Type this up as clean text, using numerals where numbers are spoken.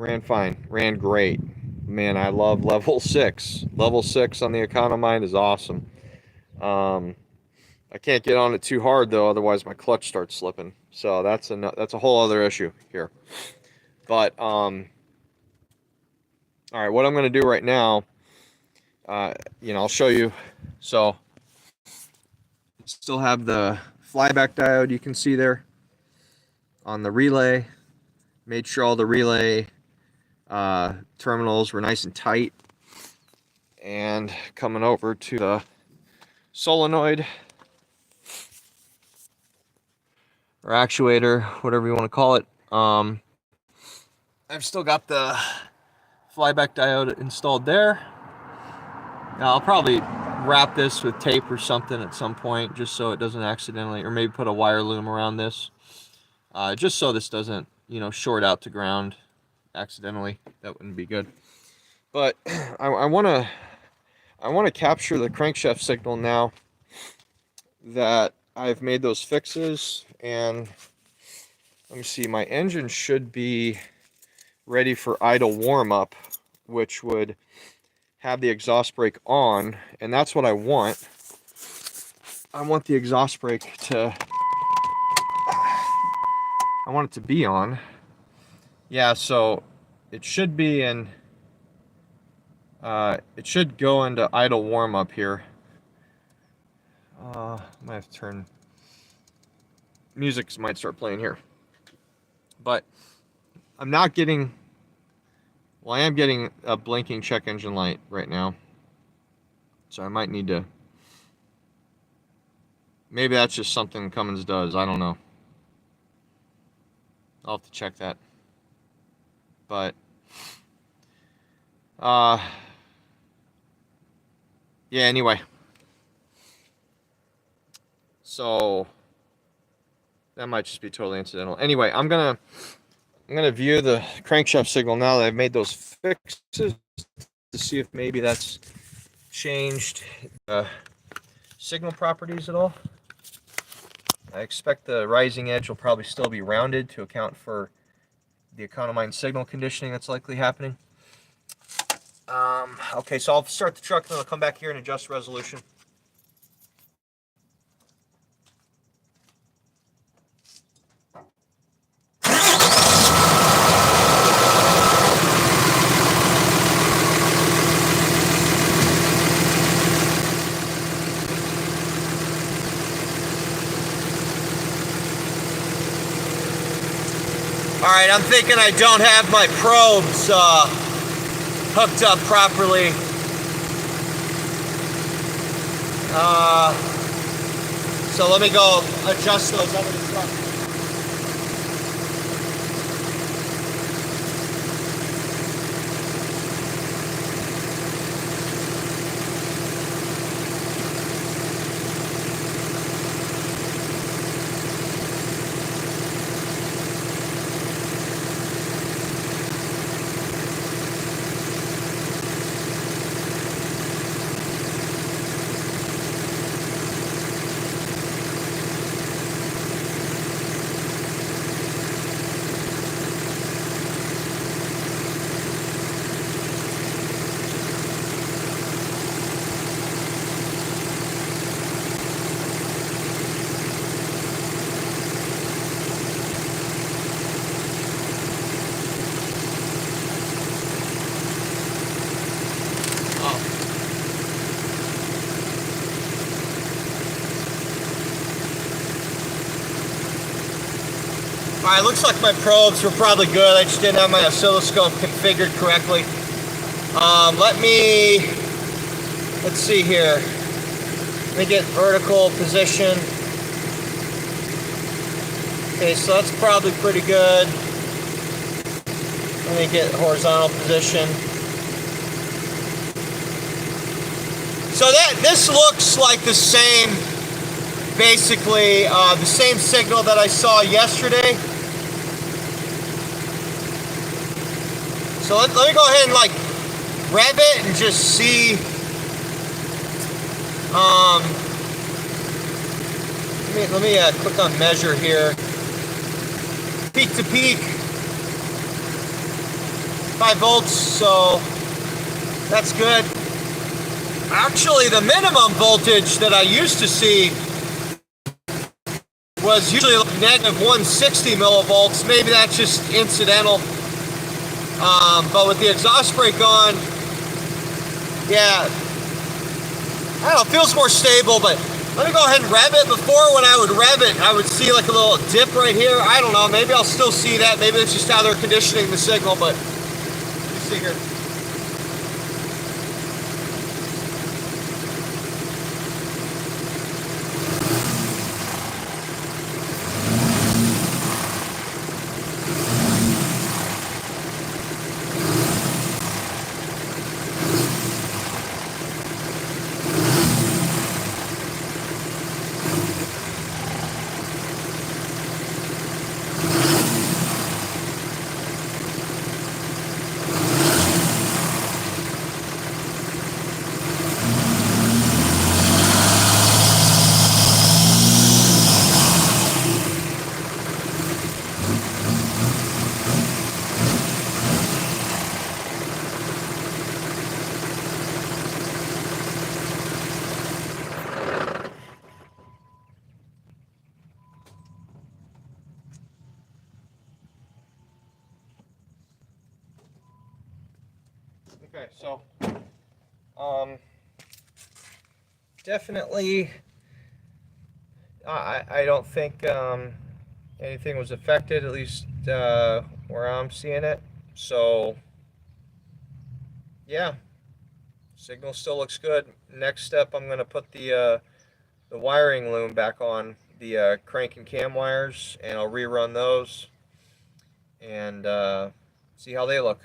ran fine, ran great. Man, I love level 6. Level 6 on the Economind is awesome. I can't get on it too hard though, otherwise my clutch starts slipping. So that's a whole other issue here. But all right, what I'm going to do right now, I'll show you. So still have the flyback diode you can see there on the relay. Made sure all the relay terminals were nice and tight. And coming over to the solenoid or actuator, whatever you want to call it. I've still got the flyback diode installed there. Now I'll probably wrap this with tape or something at some point, just so it doesn't accidentally, or maybe put a wire loom around this, just so this doesn't, short out to ground accidentally. That wouldn't be good. But I want to capture the crankshaft signal now that I've made those fixes. And let me see, my engine should be ready for idle warm up, which would have the exhaust brake on, and that's what I want. I want the exhaust brake to, I want it to be on. Yeah, so it should be in, it should go into idle warm up here. I might have to turn, music might start playing here. But I'm not getting, well, I am getting a blinking check engine light right now. So I might need to, maybe that's just something Cummins does, I don't know. I'll have to check that. But, yeah, anyway. So, that might just be totally incidental. Anyway, I'm gonna view the crankshaft signal now that I've made those fixes to see if maybe that's changed signal properties at all. I expect the rising edge will probably still be rounded to account for the Economind signal conditioning that's likely happening. Okay, so I'll start the truck and then I'll come back here and adjust resolution. Alright, I'm thinking I don't have my probes hooked up properly. So let me go adjust those under the truck. Alright, looks like my probes were probably good. I just didn't have my oscilloscope configured correctly. Let's see here. Let me get vertical position. Okay, so that's probably pretty good. Let me get horizontal position. So this looks like the same, basically the same signal that I saw yesterday. So let me go ahead and like rev it and just see. Let me click on measure here. Peak to peak. 5 volts, so that's good. Actually, the minimum voltage that I used to see was usually like negative 160 millivolts. Maybe that's just incidental. But with the exhaust brake on, yeah, I don't know, it feels more stable, but let me go ahead and rev it. Before, when I would rev it, I would see like a little dip right here. I don't know, maybe I'll still see that. Maybe it's just how they're conditioning the signal, but let me see here. Okay, so definitely I don't think anything was affected, at least where I'm seeing it. So yeah, signal still looks good. Next step, I'm going to put the wiring loom back on the crank and cam wires, and I'll rerun those and see how they look.